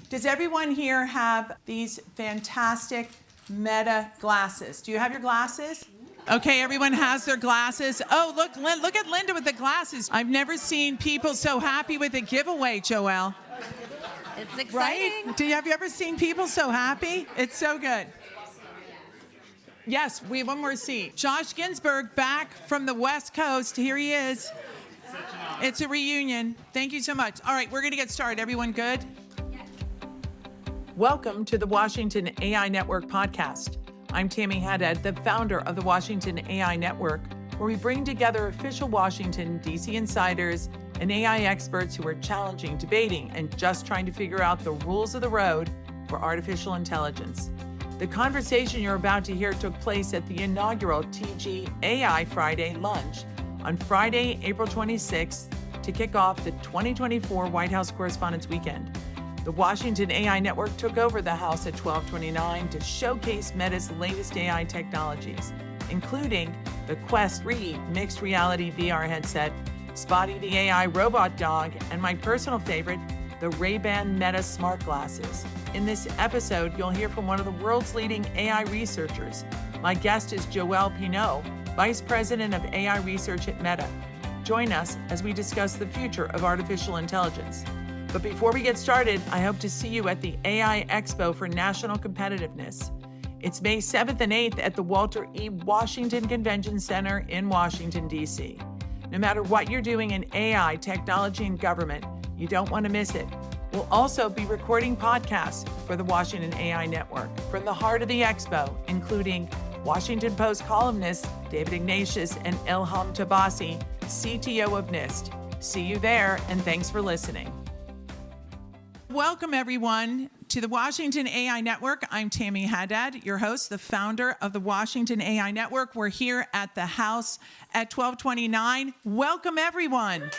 Does everyone here have these fantastic Meta glasses? Do you have your glasses? Okay, everyone has their glasses. Oh, look at Linda with the glasses. I've never seen people so happy with a giveaway, Joelle. It's exciting. Right? Have you ever seen people so happy? It's so good. Yes, we have one more seat. Josh Ginsburg back from the West Coast. Here he is. It's a reunion. Thank you so much. All right, we're going to get started. Everyone good? Yes. Welcome to the Washington AI Network podcast. I'm Tammy Haddad, the founder of the Washington AI Network, where we bring together official Washington, D.C. insiders and AI experts who are challenging, debating, and just trying to figure out the rules of the road for artificial intelligence. The conversation you're about to hear took place at the inaugural TGAIFriday lunch on Friday, April 26th, to kick off the 2024 White House Correspondents Weekend. The Washington AI Network took over the House at 12:29 to showcase Meta's latest AI technologies, including the Quest 3 mixed reality VR headset, Spotty the AI robot dog, and my personal favorite, the Ray-Ban Meta smart glasses. In this episode, you'll hear from one of the world's leading AI researchers. My guest is Joelle Pineau, Vice President of AI Research at Meta. Join us as we discuss the future of artificial intelligence. But before we get started, I hope to see you at the AI Expo for National Competitiveness. It's May 7th and 8th at the Walter E. Washington Convention Center in Washington, D.C. No matter what you're doing in AI, technology, and government, you don't want to miss it. We'll also be recording podcasts for the Washington AI Network from the heart of the Expo, including Washington Post columnists David Ignatius and Ilham Tabasi, CTO of NIST. See you there, and thanks for listening. Welcome, everyone, to the Washington AI Network. I'm Tammy Haddad, your host, the founder of the Washington AI Network. We're here at the House at 12:29. Welcome, everyone.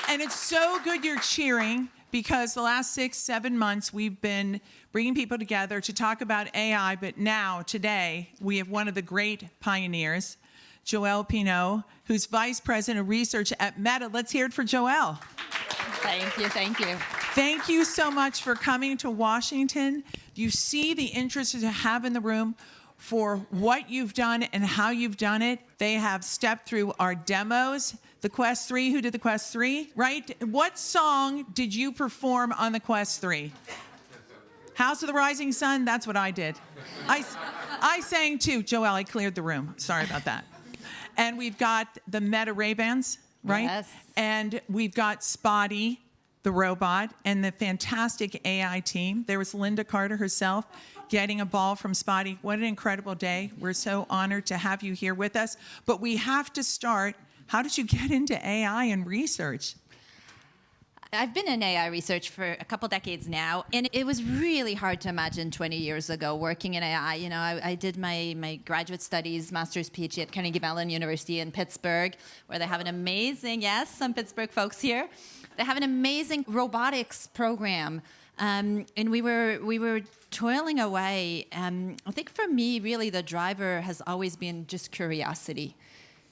And it's so good you're cheering, because the last 6-7 months we've been bringing people together to talk about AI, but now, today, we have one of the great pioneers, Joelle Pineau, who's Vice President of Research at Meta. Let's hear it for Joelle. Thank you, thank you. Thank you so much for coming to Washington. You see the interest you have in the room for what you've done and how you've done it. They have stepped through our demos. The Quest 3, who did the Quest 3, right? What song did you perform on the Quest 3? House of the Rising Sun? That's what I did. I sang too. Joelle, I cleared the room. Sorry about that. And we've got the Meta Ray-Bans, right? Yes. And we've got Spotty, the robot, and the fantastic AI team. There was Linda Carter herself getting a ball from Spotty. What an incredible day. We're so honored to have you here with us. But we have to start. How did you get into AI and research? I've been in AI research for a couple decades now, and it was really hard to imagine 20 years ago working in AI. You know, I did my graduate studies, master's PhD at Carnegie Mellon University in Pittsburgh, where they have an amazing, yes, some Pittsburgh folks here, they have an amazing robotics program. And we were toiling away. I think for me, really, the driver has always been just curiosity.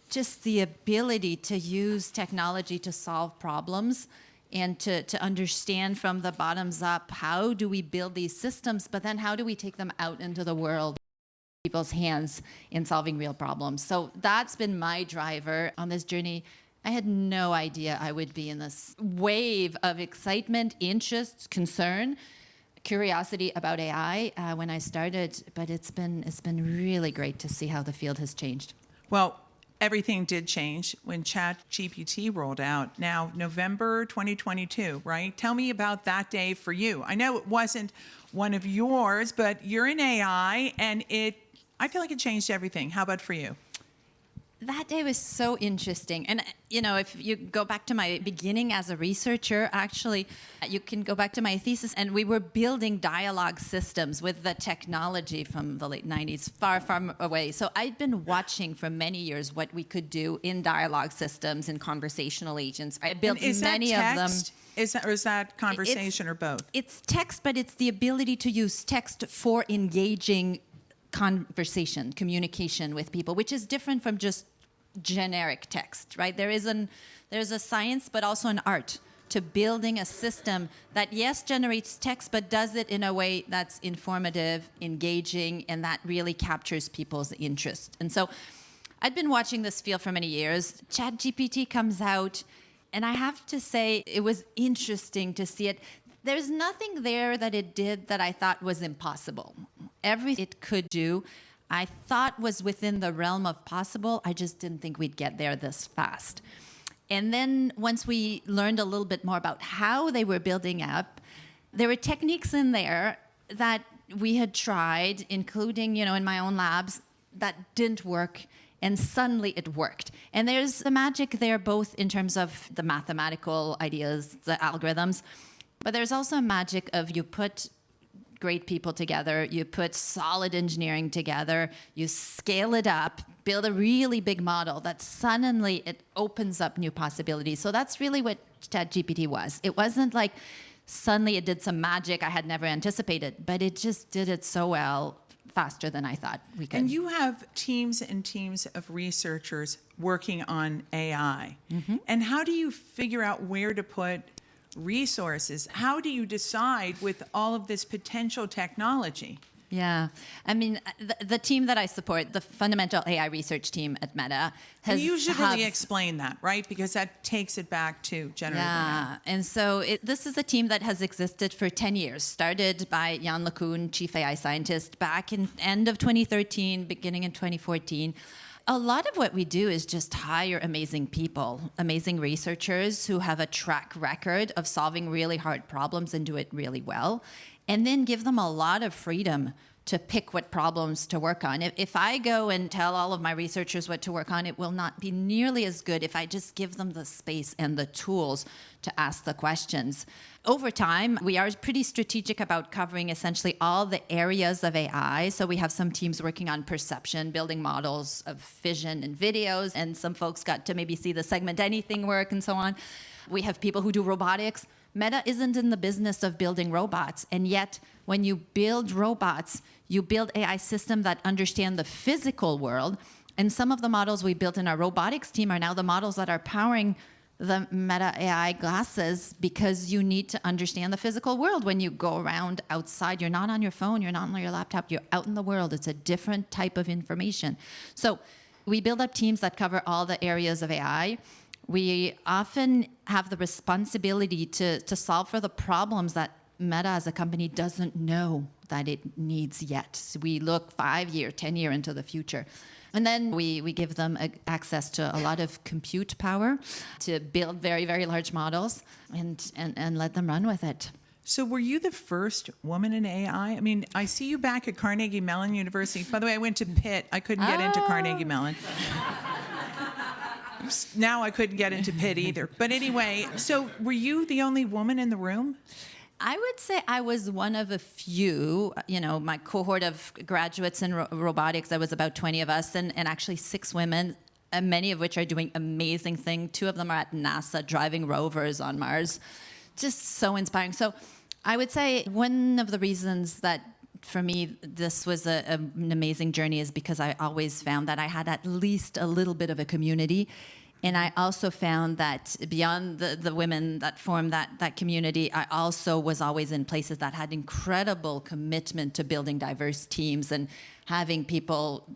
Just the ability to use technology to solve problems and to understand from the bottoms up, how do we build these systems, but then how do we take them out into the world, people's hands in solving real problems. So that's been my driver on this journey. I had no idea I would be in this wave of excitement, interest, concern, curiosity about AI when I started, but it's been really great to see how the field has changed. Well, everything did change when ChatGPT rolled out. Now, November 2022, right? Tell me about that day for you. I know it wasn't one of yours, but you're in AI, and I feel like it changed everything. How about for you? That day was so interesting. And, you know, if you go back to my beginning as a researcher, actually, you can go back to my thesis, and we were building dialogue systems with the technology from the late 90s, far, far away. So I'd been watching for many years what we could do in dialogue systems and conversational agents. I built many of them. Is that conversation or both? It's text, but it's the ability to use text for engaging conversation, communication with people, which is different from just generic text, right? There's a science, but also an art to building a system that, yes, generates text, but does it in a way that's informative, engaging, and that really captures people's interest. And so I'd been watching this field for many years. ChatGPT comes out, and I have to say it was interesting to see it. There's nothing there that it did that I thought was impossible. Everything it could do, I thought was within the realm of possible. I just didn't think we'd get there this fast. And then once we learned a little bit more about how they were building up, there were techniques in there that we had tried, including, in my own labs, that didn't work. And suddenly it worked. And there's the magic there, both in terms of the mathematical ideas, the algorithms, but there's also a magic of you put great people together, you put solid engineering together, you scale it up, build a really big model that suddenly it opens up new possibilities. So that's really what ChatGPT was. It wasn't like suddenly it did some magic I had never anticipated, but it just did it so well, faster than I thought we could. And you have teams and teams of researchers working on AI. Mm-hmm. And how do you figure out where to put resources? How do you decide with all of this potential technology? Yeah. I mean, the team that I support, the fundamental AI research team at Meta, has you should really explain that, right? Because that takes it back to generative AI. And so this is a team that has existed for 10 years, started by Jan LeCun, chief AI scientist, back in end of 2013, beginning in 2014. A lot of what we do is just hire amazing people, amazing researchers who have a track record of solving really hard problems and do it really well, and then give them a lot of freedom to pick what problems to work on. If I go and tell all of my researchers what to work on, it will not be nearly as good if I just give them the space and the tools to ask the questions. Over time, we are pretty strategic about covering essentially all the areas of AI. So we have some teams working on perception, building models of vision and videos, and some folks got to maybe see the segment anything work and so on. We have people who do robotics. Meta isn't in the business of building robots, and yet when you build robots, you build AI systems that understand the physical world, and some of the models we built in our robotics team are now the models that are powering the Meta AI glasses, because you need to understand the physical world. When you go around outside, you're not on your phone, you're not on your laptop, you're out in the world. It's a different type of information. So we build up teams that cover all the areas of AI. We often have the responsibility to solve for the problems that Meta as a company doesn't know that it needs yet. So we look 5 year, 10 year into the future. And then we give them access to a lot of compute power to build very, very large models and let them run with it. So were you the first woman in AI? I mean, I see you back at Carnegie Mellon University. By the way, I went to Pitt. I couldn't get into Carnegie Mellon. Now I couldn't get into Pitt either. But anyway, so were you the only woman in the room? I would say I was one of a few. My cohort of graduates in robotics, there was about 20 of us, and actually 6 women, many of which are doing amazing things. 2 of them are at NASA driving rovers on Mars. Just so inspiring. So I would say one of the reasons that for me this was an amazing journey is because I always found that I had at least a little bit of a community. And I also found that beyond the women that formed that community, I also was always in places that had incredible commitment to building diverse teams and having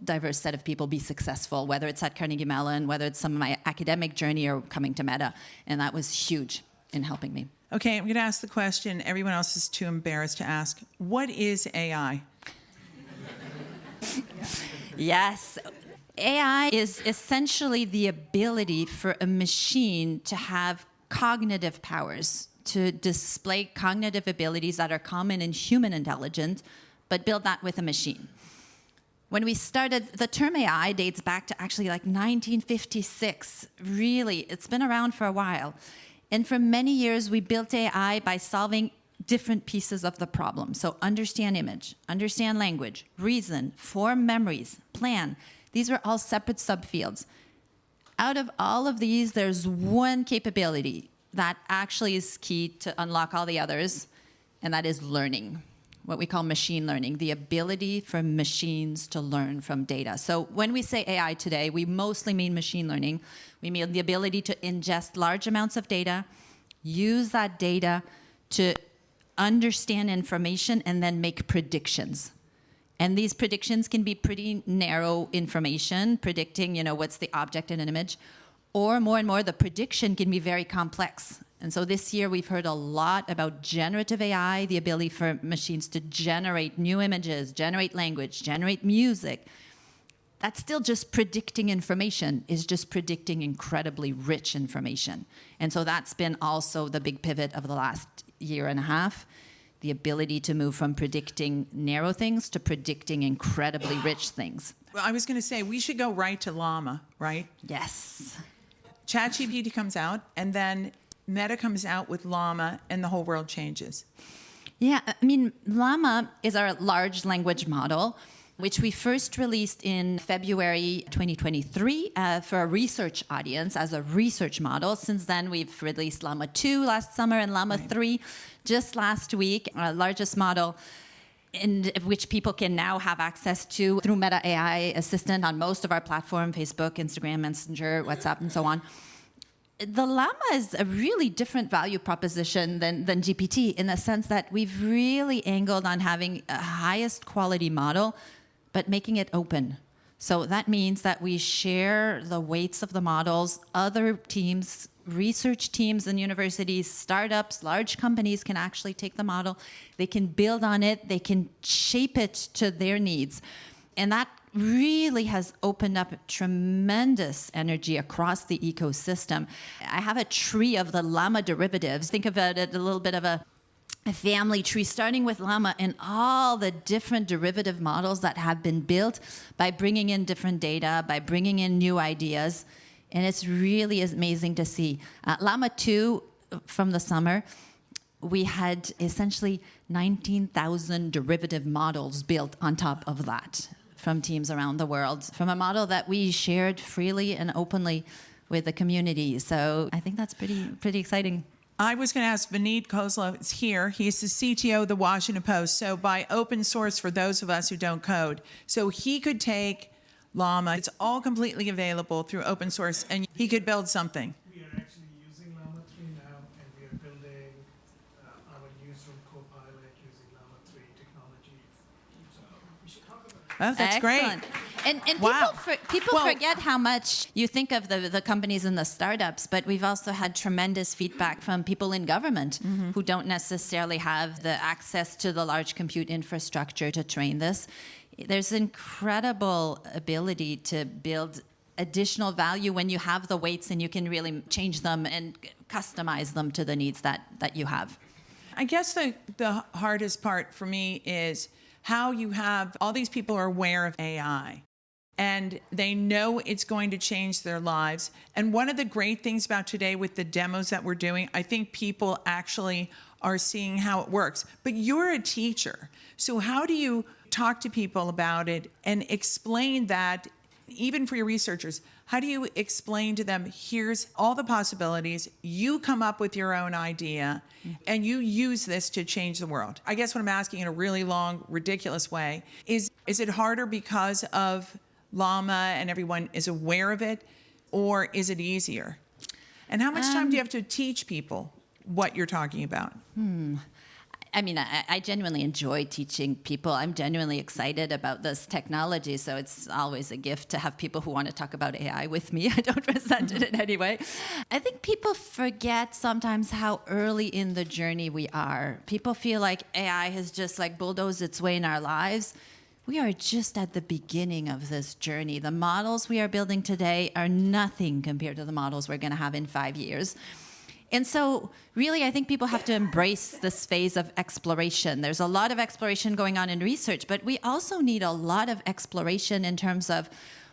diverse set of people be successful, whether it's at Carnegie Mellon, whether it's some of my academic journey or coming to Meta. And that was huge in helping me. Okay, I'm going to ask the question everyone else is too embarrassed to ask. What is AI? Yes. AI is essentially the ability for a machine to have cognitive powers, to display cognitive abilities that are common in human intelligence, but build that with a machine. When we started, the term AI dates back to actually like 1956. Really, it's been around for a while. And for many years, we built AI by solving different pieces of the problem. So understand image, understand language, reason, form memories, plan. These were all separate subfields. Out of all of these, there's one capability that actually is key to unlock all the others, and that is learning, what we call machine learning, the ability for machines to learn from data. So when we say AI today, we mostly mean machine learning. We mean the ability to ingest large amounts of data, use that data to understand information and then make predictions. And these predictions can be pretty narrow information, predicting, what's the object in an image, or more and more, the prediction can be very complex. And so this year we've heard a lot about generative AI, the ability for machines to generate new images, generate language, generate music. That's still just predicting information, is just predicting incredibly rich information. And so that's been also the big pivot of the last year and a half, the ability to move from predicting narrow things to predicting incredibly rich things. Well, I was going to say, we should go right to Llama, right? Yes. ChatGPT comes out, and then Meta comes out with Llama, and the whole world changes. Yeah, Llama is our large language model, which we first released in February 2023 for a research audience as a research model. Since then, we've released Llama 2 last summer and Llama 3 just last week, our largest model, in which people can now have access to through Meta AI Assistant on most of our platform, Facebook, Instagram, Messenger, WhatsApp, and so on. The Llama is a really different value proposition than GPT in the sense that we've really angled on having a highest quality model, but making it open. So that means that we share the weights of the models. Other teams, research teams in universities, startups, large companies can actually take the model. They can build on it. They can shape it to their needs. And that really has opened up tremendous energy across the ecosystem. I have a tree of the Llama derivatives. Think about it a little bit of a family tree, starting with Llama and all the different derivative models that have been built by bringing in different data, by bringing in new ideas. And it's really amazing to see. Llama 2 from the summer, we had essentially 19,000 derivative models built on top of that from teams around the world, from a model that we shared freely and openly with the community. So I think that's pretty exciting. I was going to ask Vineet Khosla is here. He's the CTO of the Washington Post. So by open source for those of us who don't code. So he could take Llama. It's all completely available through open source, and he could build something. We are actually using Llama 3 now, and we are building our newsroom Copilot using Llama 3 technology. So we should talk about it. Oh, that's Excellent. great. And Wow. people forget how much you think of the companies and the startups, but we've also had tremendous feedback from people in government who don't necessarily have the access to the large compute infrastructure to train this. There's incredible ability to build additional value when you have the weights and you can really change them and customize them to the needs that you have. I guess the hardest part for me is how you have all these people are aware of AI and they know it's going to change their lives. And one of the great things about today with the demos that we're doing, I think people actually are seeing how it works. But you're a teacher. So how do you talk to people about it and explain that, even for your researchers, how do you explain to them, here's all the possibilities, you come up with your own idea, and you use this to change the world? I guess what I'm asking in a really long, ridiculous way is it harder because of Llama and everyone is aware of it, or is it easier? And how much time do you have to teach people what you're talking about? I genuinely enjoy teaching people. I'm genuinely excited about this technology, so it's always a gift to have people who want to talk about AI with me. I don't resent it in any way. I think people forget sometimes how early in the journey we are. People feel like AI has just bulldozed its way in our lives. We are just at the beginning of this journey. The models we are building today are nothing compared to the models we're going to have in 5 years. And so really, I think people have to embrace this phase of exploration. There's a lot of exploration going on in research, but we also need a lot of exploration in terms of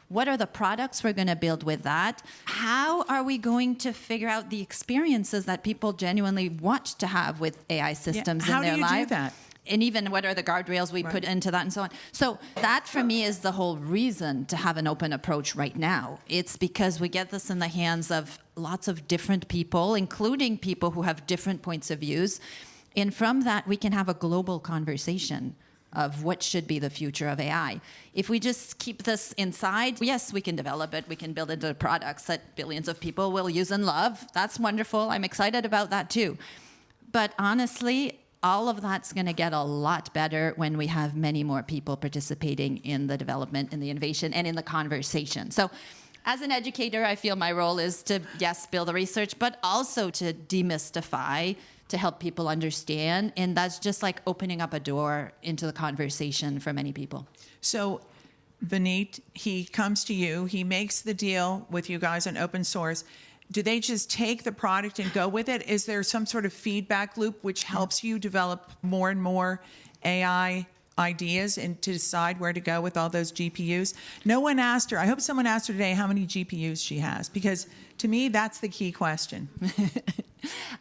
what are the products we're going to build with that? How are we going to figure out the experiences that people genuinely want to have with AI systems in their life? How do you do that? And even what are the guardrails we put into that and so on. So that for me is the whole reason to have an open approach right now. It's because we get this in the hands of lots of different people, including people who have different points of views. And from that, we can have a global conversation of what should be the future of AI. If we just keep this inside, yes, we can develop it. We can build it into products that billions of people will use and love. That's wonderful. I'm excited about that too. But honestly, all of that's going to get a lot better when we have many more people participating in the development, in the innovation, and in the conversation. So as an educator, I feel my role is to, yes, build the research, but also to demystify, to help people understand. And that's just like opening up a door into the conversation for many people. So Vineet, he comes to you, he makes the deal with you guys on open source. Do they just take the product and go with it? Is there some sort of feedback loop which helps you develop more and more AI ideas and to decide where to go with all those GPUs? No one asked her. I hope someone asked her today how many GPUs she has, because to me, that's the key question.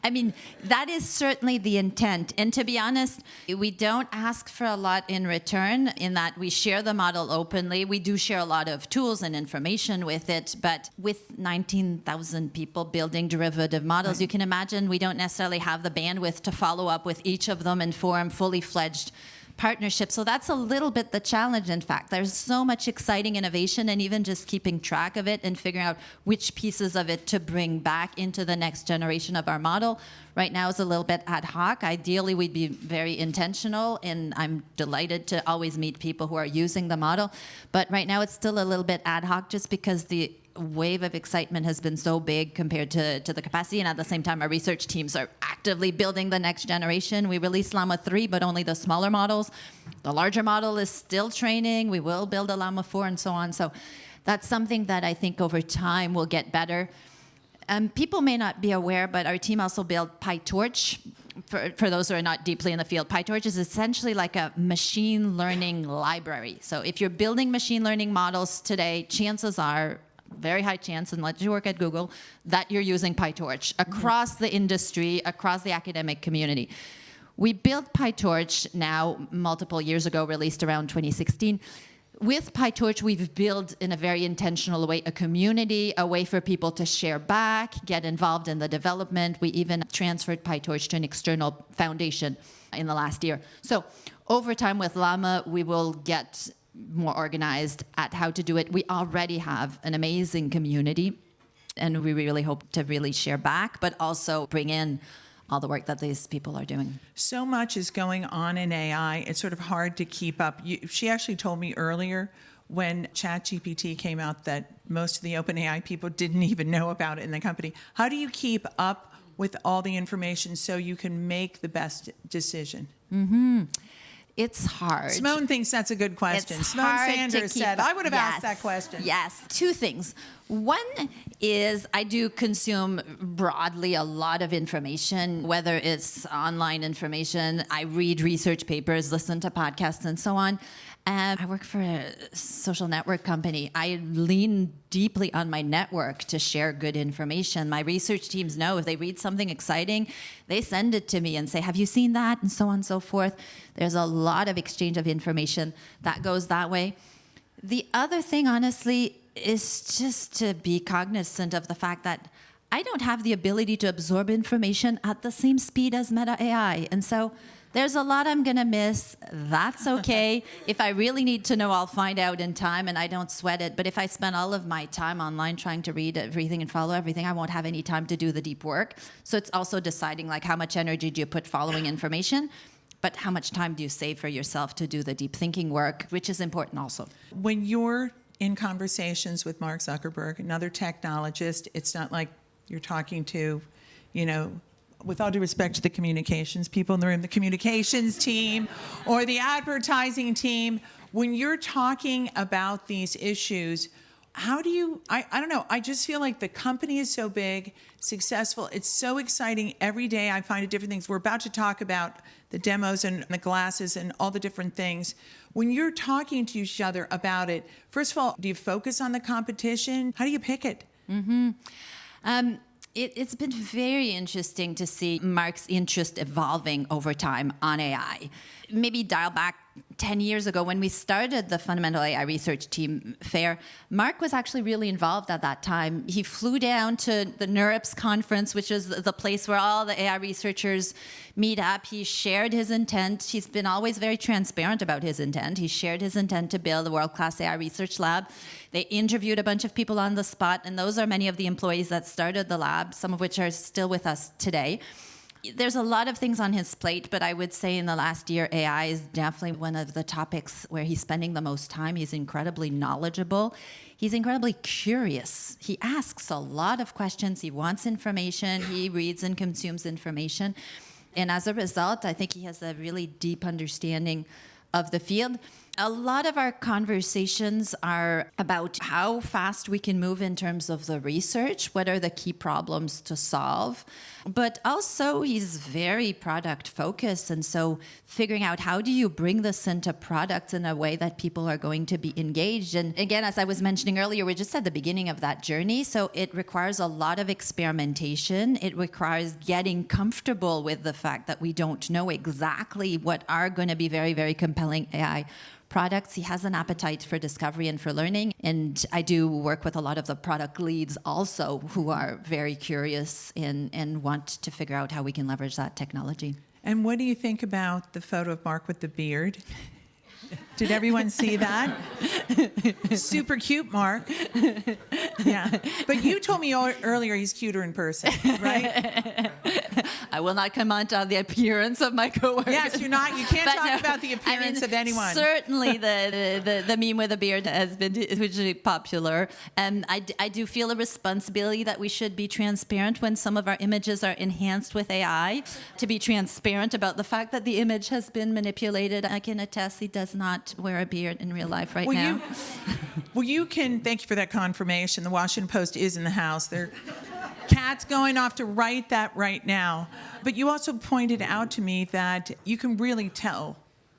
I mean, that is certainly the intent. And to be honest, we don't ask for a lot in return in that we share the model openly. We do share a lot of tools and information with it. But with 19,000 people building derivative models, you can imagine we don't necessarily have the bandwidth to follow up with each of them and form fully fledged partnership. So that's a little bit the challenge, in fact. There's so much exciting innovation, and even just keeping track of it and figuring out which pieces of it to bring back into the next generation of our model. Right now is a little bit ad hoc. Ideally, we'd be very intentional, and I'm delighted to always meet people who are using the model. But right now it's still a little bit ad hoc just because the wave of excitement has been so big compared to the capacity, and at the same time our research teams are actively building the next generation. We released Llama 3, but only the smaller models. The larger model is still training. We will build a Llama 4 and so on. So that's something that I think over time will get better. People may not be aware, but our team also built PyTorch. For those who are not deeply in the field, PyTorch is essentially like a machine learning library. So if you're building machine learning models today, chances are, very high chance, unless you work at Google, that you're using PyTorch across the industry, across the academic community. We built PyTorch now multiple years ago, released around 2016. With PyTorch, we've built in a very intentional way a community, a way for people to share back, get involved in the development. We even transferred PyTorch to an external foundation in the last year. So over time with Llama, we will get more organized at how to do it. We already have an amazing community, and we really hope to really share back, but also bring in all the work that these people are doing. So much is going on in AI, it's sort of hard to keep up. She actually told me earlier when ChatGPT came out that most of the OpenAI people didn't even know about it in the company. How do you keep up with all the information so you can make the best decision? It's hard. Simone thinks that's a good question. It's Simone hard Sanders to keep said, up. I would have asked that question. Yes, two things. One is I do consume broadly a lot of information, whether it's online information, I read research papers, listen to podcasts, and so on. I work for a social network company. I lean deeply on my network to share good information. My research teams know if they read something exciting, they send it to me and say, have you seen that? And so on and so forth. There's a lot of exchange of information that goes that way. The other thing, honestly, is just to be cognizant of the fact that I don't have the ability to absorb information at the same speed as Meta AI. And so there's a lot I'm going to miss. That's okay. If I really need to know, I'll find out in time, and I don't sweat it. But if I spend all of my time online trying to read everything and follow everything, I won't have any time to do the deep work. So it's also deciding, like, how much energy do you put following information, but how much time do you save for yourself to do the deep thinking work, which is important also. When you're in conversations with Mark Zuckerberg, another technologist, it's not like you're talking to, with all due respect to the communications people in the room, the communications team or the advertising team, when you're talking about these issues, how do you, I don't know, I just feel like the company is so big, successful, it's so exciting. Every day I find different things. We're about to talk about the demos and the glasses and all the different things. When you're talking to each other about it, first of all, do you focus on the competition? How do you pick it? It's been very interesting to see Mark's interest evolving over time on AI. Maybe dial back 10 years ago, when we started the Fundamental AI Research Team Fair, Mark was actually really involved at that time. He flew down to the NeurIPS conference, which is the place where all the AI researchers meet up. He shared his intent. He's been always very transparent about his intent. He shared his intent to build a world-class AI research lab. They interviewed a bunch of people on the spot, and those are many of the employees that started the lab, some of which are still with us today. There's a lot of things on his plate, but I would say in the last year, AI is definitely one of the topics where he's spending the most time. He's incredibly knowledgeable. He's incredibly curious. He asks a lot of questions. He wants information. He reads and consumes information. And as a result, I think he has a really deep understanding of the field. A lot of our conversations are about how fast we can move in terms of the research, what are the key problems to solve. But also, he's very product focused. And so figuring out how do you bring this into products in a way that people are going to be engaged. And again, as I was mentioning earlier, we're just at the beginning of that journey. So it requires a lot of experimentation. It requires getting comfortable with the fact that we don't know exactly what are going to be very, very compelling AI products. He has an appetite for discovery and for learning. And I do work with a lot of the product leads also who are very curious and want to figure out how we can leverage that technology. And what do you think about the photo of Mark with the beard? Did everyone see that? Super cute, Mark. Yeah. But you told me earlier he's cuter in person, right? I will not comment on the appearance of my coworker. Yes, you're not. You can't talk about the appearance of anyone. Certainly the meme with a beard has been hugely popular. And I do feel a responsibility that we should be transparent when some of our images are enhanced with AI, to be transparent about the fact that the image has been manipulated. I can attest he does not wear a beard in real life right now. You can, thank you for that confirmation. The Washington Post is in the house. Cat's going off to write that right now. But you also pointed out to me that you can really tell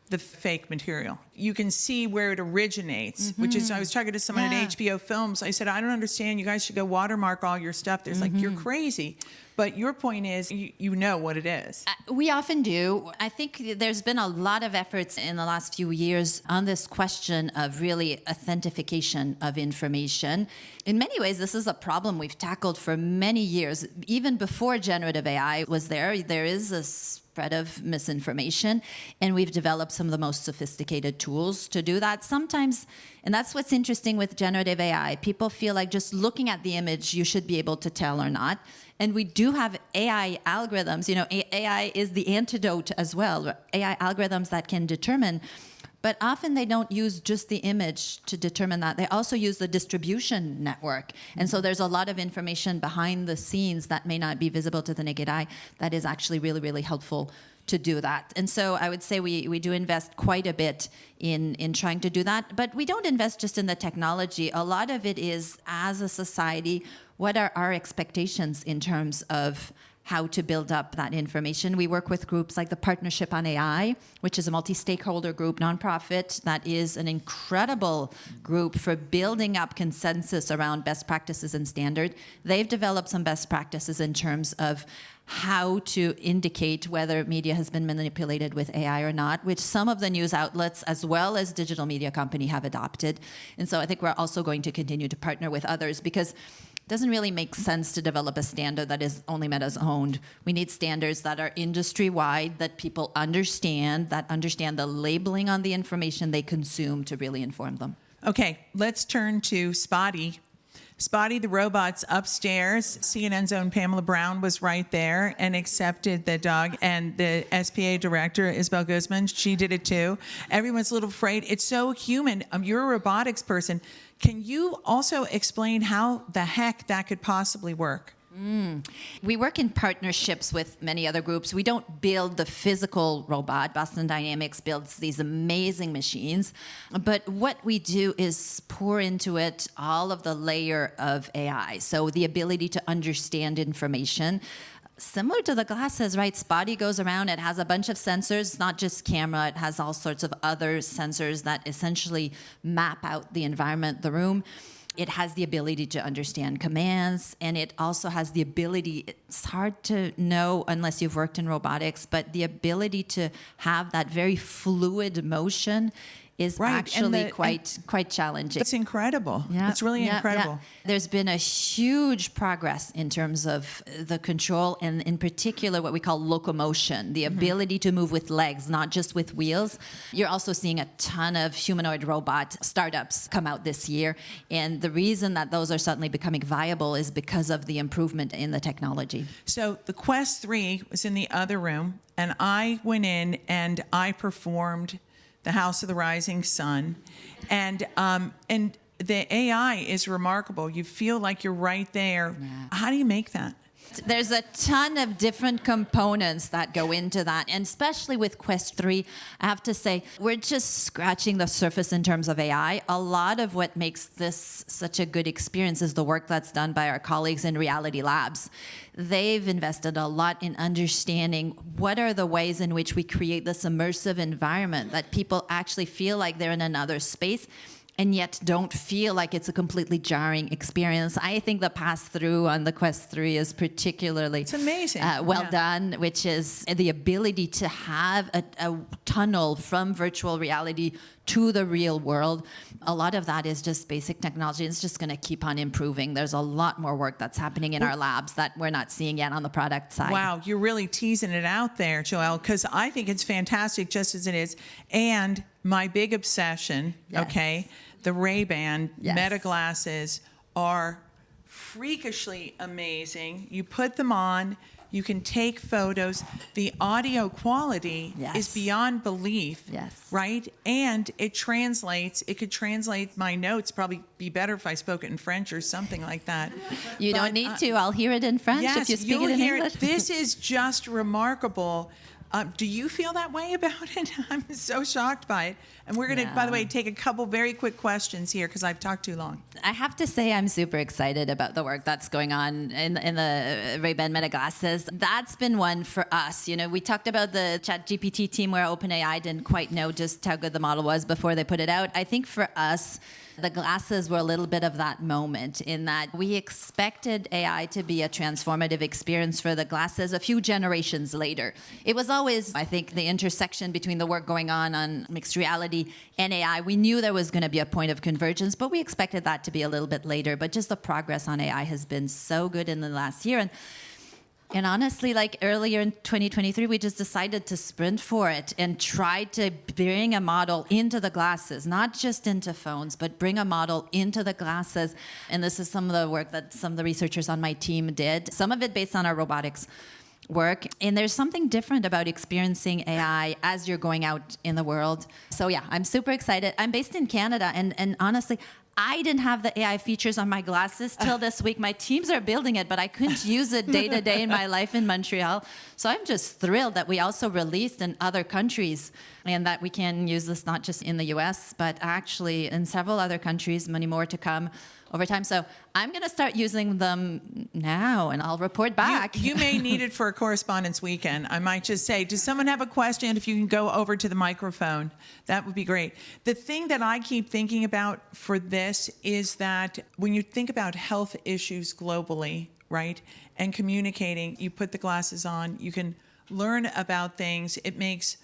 the fake material. You can see where it originates, which is, I was talking to someone at HBO Films. I said, I don't understand. You guys should go watermark all your stuff. There's like, you're crazy. But your point is, you know what it is. We often do. I think there's been a lot of efforts in the last few years on this question of really authentication of information. In many ways, this is a problem we've tackled for many years. Even before generative AI was there, there is a spread of misinformation, and we've developed some of the most sophisticated tools to do that. Sometimes, and that's what's interesting with generative AI, people feel like just looking at the image, you should be able to tell or not. And we do have AI algorithms. You know, AI is the antidote as well. AI algorithms that can determine, but often they don't use just the image to determine that. They also use the distribution network. And so there's a lot of information behind the scenes that may not be visible to the naked eye that is actually really, really helpful to do that. And so I would say we do invest quite a bit in trying to do that. But we don't invest just in the technology. A lot of it is, as a society, what are our expectations in terms of how to build up that information? We work with groups like the Partnership on AI, which is a multi-stakeholder group, nonprofit, that is an incredible group for building up consensus around best practices and standard. They've developed some best practices in terms of how to indicate whether media has been manipulated with AI or not, which some of the news outlets as well as digital media company have adopted. And so I think we're also going to continue to partner with others, because it doesn't really make sense to develop a standard that is only Meta's owned. We need standards that are industry-wide, that people understand, that understand the labeling on the information they consume to really inform them. Okay, let's turn to Spotty. Spotty the robot's upstairs. CNN's own Pamela Brown was right there and accepted the dog. And the SPA director, Isabel Guzman, she did it too. Everyone's a little afraid. It's so human. You're a robotics person. Can you also explain how the heck that could possibly work? We work in partnerships with many other groups. We don't build the physical robot. Boston Dynamics builds these amazing machines. But what we do is pour into it all of the layer of AI. So the ability to understand information. Similar to the glasses, right? Spotty goes around, it has a bunch of sensors, not just camera, it has all sorts of other sensors that essentially map out the environment, the room. It has the ability to understand commands, and it also has the ability, it's hard to know unless you've worked in robotics, but the ability to have that very fluid motion is Right, and actually quite challenging. It's incredible. Yeah, It's really yeah, incredible. yeah. There's been a huge progress in terms of the control, and in particular what we call locomotion, the ability to move with legs, not just with wheels. You're also seeing a ton of humanoid robot startups come out this year, and the reason that those are suddenly becoming viable is because of the improvement in the technology. So the Quest 3 was in the other room, and I went in and I performed the House of the Rising Sun, and the AI is remarkable. You feel like you're right there. Yeah. How do you make that? There's a ton of different components that go into that. And especially with Quest 3, I have to say, we're just scratching the surface in terms of AI. A lot of what makes this such a good experience is the work that's done by our colleagues in Reality Labs. They've invested a lot in understanding what are the ways in which we create this immersive environment that people actually feel like they're in another space, and yet don't feel like it's a completely jarring experience. I think the pass-through on the Quest 3 is particularly It's amazing. well done, which is the ability to have a tunnel from virtual reality to the real world. A lot of that is just basic technology. It's just going to keep on improving. There's a lot more work that's happening in our labs that we're not seeing yet on the product side. Wow, you're really teasing it out there, Joelle, because I think it's fantastic just as it is. And my big obsession, Yes. okay, the Ray-Ban Yes. Meta glasses are freakishly amazing. You put them on, you can take photos. The audio quality Yes. is beyond belief, Yes. right? And it could translate my notes, probably be better if I spoke it in French or something like that. You But, don't need to. I'll hear it in French yes, if you speak you'll it in hear English. This is just remarkable. Do you feel that way about it? I'm so shocked by it. And we're going to, by the way, take a couple very quick questions here because I've talked too long. I have to say I'm super excited about the work that's going on in the Ray-Ban Meta glasses. That's been one for us. You know, we talked about the ChatGPT team where OpenAI didn't quite know just how good the model was before they put it out. I think for us, the glasses were a little bit of that moment in that we expected AI to be a transformative experience for the glasses a few generations later. It was always, I think, the intersection between the work going on mixed reality and AI. We knew there was going to be a point of convergence, but we expected that to be a little bit later. But just the progress on AI has been so good in the last year. And honestly, like earlier in 2023, we just decided to sprint for it and try to bring a model into the glasses, not just into phones, but bring a model into the glasses. And this is some of the work that some of the researchers on my team did, some of it based on our robotics work. And there's something different about experiencing AI as you're going out in the world. So yeah, I'm super excited. I'm based in Canada, and honestly, I didn't have the AI features on my glasses till this week. My teams are building it, but I couldn't use it day to day in my life in Montreal. So I'm just thrilled that we also released in other countries and that we can use this not just in the US, but actually in several other countries, many more to come over time. So I'm going to start using them now, and I'll report back. You may need it for a correspondence weekend. I might just say, does someone have a question? If you can go over to the microphone, that would be great. The thing that I keep thinking about for this is that when you think about health issues globally, right, and communicating, you put the glasses on, you can learn about things. It makes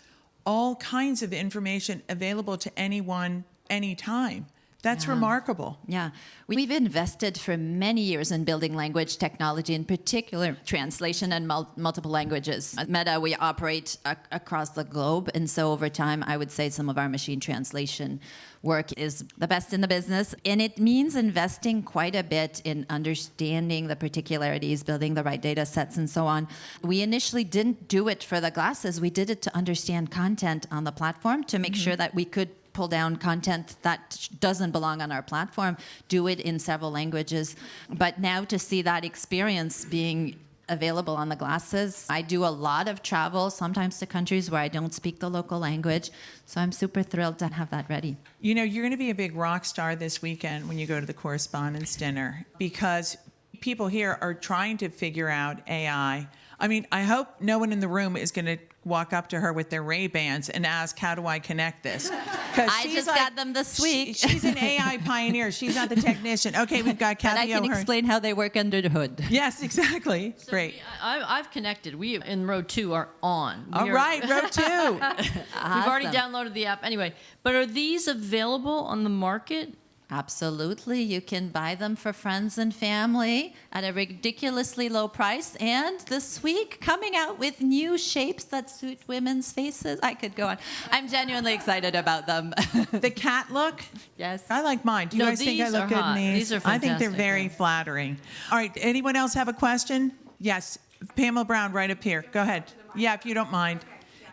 all kinds of information available to anyone, anytime. That's remarkable. Yeah. We've invested for many years in building language technology, in particular translation and multiple languages. At Meta, we operate across the globe. And so over time, I would say some of our machine translation work is the best in the business. And it means investing quite a bit in understanding the particularities, building the right data sets, and so on. We initially didn't do it for the glasses. We did it to understand content on the platform, to make sure that we could pull down content that doesn't belong on our platform, do it in several languages. But now to see that experience being available on the glasses, I do a lot of travel, sometimes to countries where I don't speak the local language. So I'm super thrilled to have that ready. You know, you're going to be a big rock star this weekend when you go to the correspondence dinner, because people here are trying to figure out AI. I mean, I hope no one in the room is going to walk up to her with their Ray-Bans and ask, how do I connect this? 'Cause I she's just like- got them this week. She's an AI pioneer. She's not the technician. Okay, we've got But I Kathy can O'Hearn. explain how they work under the hood. Yes, exactly. Great. I've connected. We in row 2 are on. All right, row 2. We've already Awesome. downloaded the app. Anyway, but are these available on the market? Absolutely. You can buy them for friends and family at a ridiculously low price. And this week, coming out with new shapes that suit women's faces. I could go on. I'm genuinely excited about them. The cat look. Yes. I like mine. Do you No, guys think I these look are good hot. in these? These are I think they're fantastic, very yeah. flattering. All right. Anyone else have a question? Yes. Pamela Brown, right up here. Go ahead. Yeah, if you don't mind.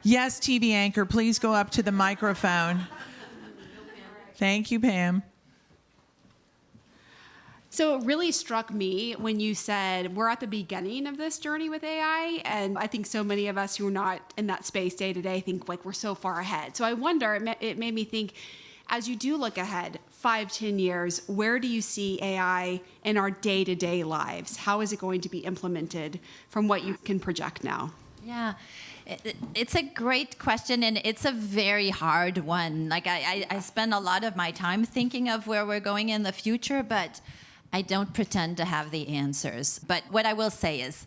Yes, TV anchor, please go up to the microphone. Thank you, Pam. So it really struck me when you said we're at the beginning of this journey with AI. And I think so many of us who are not in that space day to day think like we're so far ahead. So I wonder, it made me think, as you do look ahead 5-10 years, where do you see AI in our day to day lives? How is it going to be implemented from what you can project now? Yeah, it's a great question, and it's a very hard one. Like, I spend a lot of my time thinking of where we're going in the future, but I don't pretend to have the answers. But what I will say is,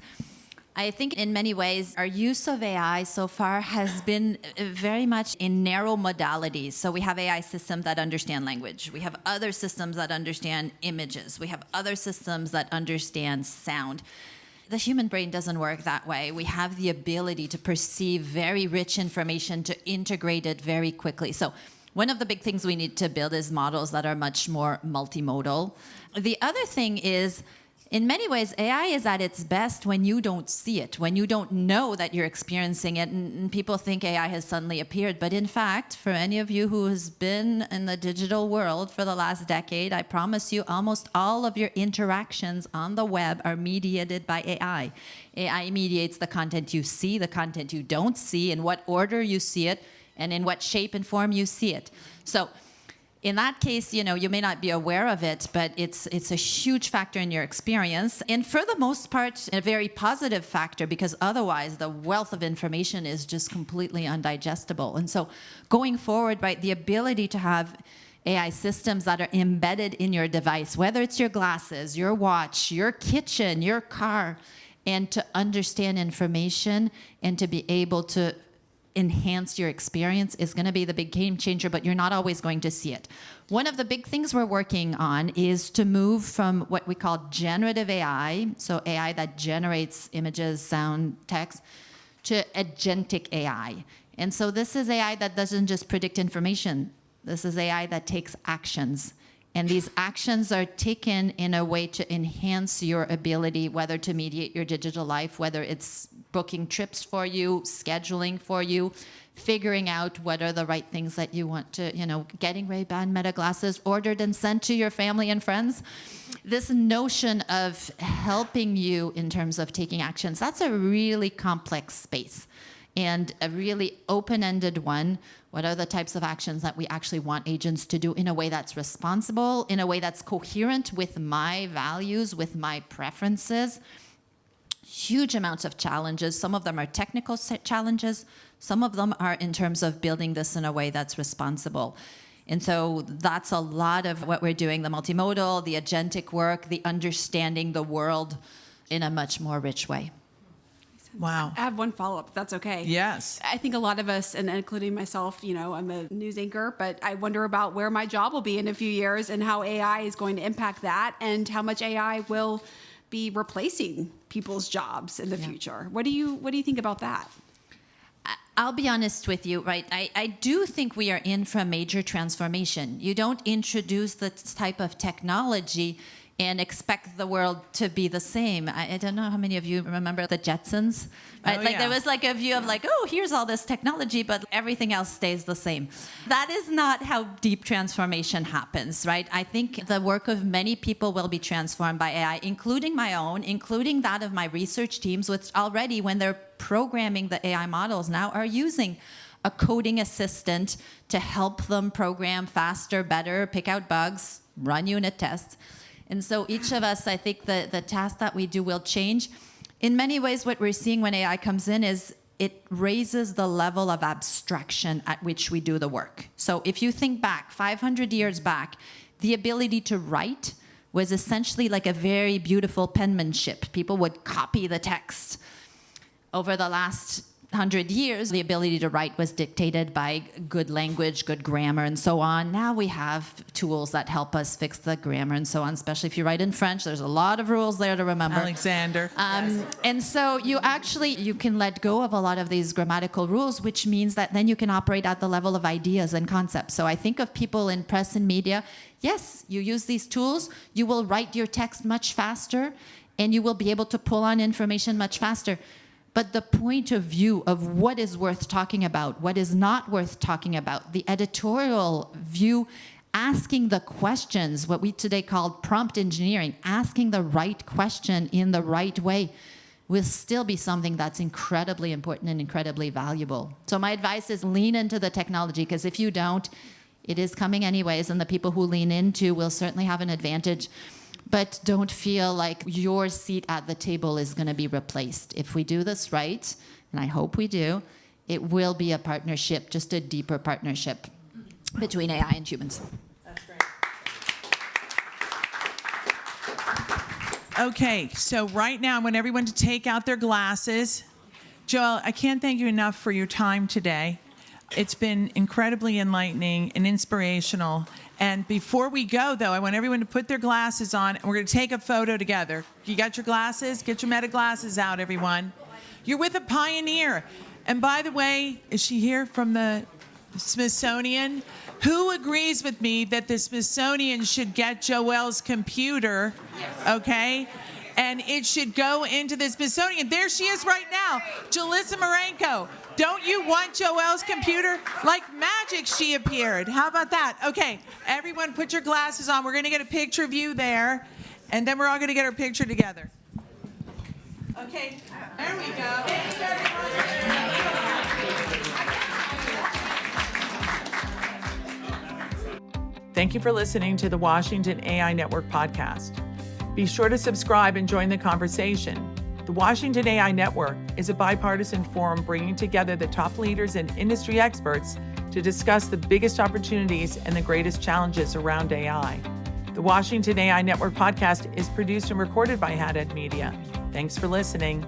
I think in many ways, our use of AI so far has been very much in narrow modalities. So we have AI systems that understand language. We have other systems that understand images. We have other systems that understand sound. The human brain doesn't work that way. We have the ability to perceive very rich information, to integrate it very quickly. So one of the big things we need to build is models that are much more multimodal. The other thing is, in many ways, AI is at its best when you don't see it, when you don't know that you're experiencing it, and people think AI has suddenly appeared. But in fact, for any of you who has been in the digital world for the last decade, I promise you almost all of your interactions on the web are mediated by AI. AI mediates the content you see, the content you don't see, in what order you see it, and in what shape and form you see it. So in that case, you may not be aware of it, but it's a huge factor in your experience. And for the most part, a very positive factor, because otherwise the wealth of information is just completely undigestible. And so going forward, right, the ability to have AI systems that are embedded in your device, whether it's your glasses, your watch, your kitchen, your car, and to understand information and to be able to enhance your experience is going to be the big game changer, but you're not always going to see it. One of the big things we're working on is to move from what we call generative AI, so AI that generates images, sound, text, to agentic AI. And so this is AI that doesn't just predict information. This is AI that takes actions. And these actions are taken in a way to enhance your ability, whether to mediate your digital life, whether it's booking trips for you, scheduling for you, figuring out what are the right things that you want to, getting Ray-Ban Meta glasses ordered and sent to your family and friends. This notion of helping you in terms of taking actions, that's a really complex space and a really open-ended one. What are the types of actions that we actually want agents to do in a way that's responsible, in a way that's coherent with my values, with my preferences? Huge amounts of challenges. Some of them are technical challenges. Some of them are in terms of building this in a way that's responsible. And so that's a lot of what we're doing, the multimodal, the agentic work, the understanding the world in a much more rich way. Wow. I have one follow-up, if that's okay. Yes. I think a lot of us, and including myself, I'm a news anchor, but I wonder about where my job will be in a few years and how AI is going to impact that and how much AI will be replacing people's jobs in the future. What do you think about that? I'll be honest with you, right? I do think we are in for a major transformation. You don't introduce this type of technology and expect the world to be the same. I don't know how many of you remember the Jetsons, right? Oh, like yeah. there was like a view of like, oh, here's all this technology, but everything else stays the same. That is not how deep transformation happens, right? I think the work of many people will be transformed by AI, including my own, including that of my research teams, which already when they're programming the AI models now are using a coding assistant to help them program faster, better, pick out bugs, run unit tests. And so each of us, I think the task that we do will change. In many ways, what we're seeing when AI comes in is it raises the level of abstraction at which we do the work. So if you think back 500 years back, the ability to write was essentially like a very beautiful penmanship. People would copy the text. Over the last 100 years, the ability to write was dictated by good language, good grammar, and so on. Now we have tools that help us fix the grammar and so on, especially if you write in French. There's a lot of rules there to remember. Alexander. And so you can let go of a lot of these grammatical rules, which means that then you can operate at the level of ideas and concepts. So I think of people in press and media. Yes, you use these tools, you will write your text much faster, and you will be able to pull on information much faster. But the point of view of what is worth talking about, what is not worth talking about, the editorial view, asking the questions, what we today called prompt engineering, asking the right question in the right way, will still be something that's incredibly important and incredibly valuable. So my advice is lean into the technology, because if you don't, it is coming anyways, and the people who lean into will certainly have an advantage. But don't feel like your seat at the table is going to be replaced. If we do this right, and I hope we do, it will be a partnership, just a deeper partnership between AI and humans. That's great. Okay, so right now I want everyone to take out their glasses. Joelle, I can't thank you enough for your time today. It's been incredibly enlightening and inspirational. And before we go, though, I want everyone to put their glasses on, and we're going to take a photo together. You got your glasses? Get your meta glasses out, everyone. You're with a pioneer. And by the way, is she here from the Smithsonian? Who agrees with me that the Smithsonian should get Joelle's computer, okay? And it should go into the Smithsonian. There she is right now, Jalissa Marenko. Don't you want Joelle's computer? Like magic, she appeared. How about that? Okay, everyone put your glasses on. We're going to get a picture of you there, and then we're all going to get our picture together. Okay, there we go. Thank you, everyone. Thank you for listening to the Washington AI Network podcast. Be sure to subscribe and join the conversation. The Washington AI Network is a bipartisan forum bringing together the top leaders and industry experts to discuss the biggest opportunities and the greatest challenges around AI. The Washington AI Network podcast is produced and recorded by Haddad Media. Thanks for listening.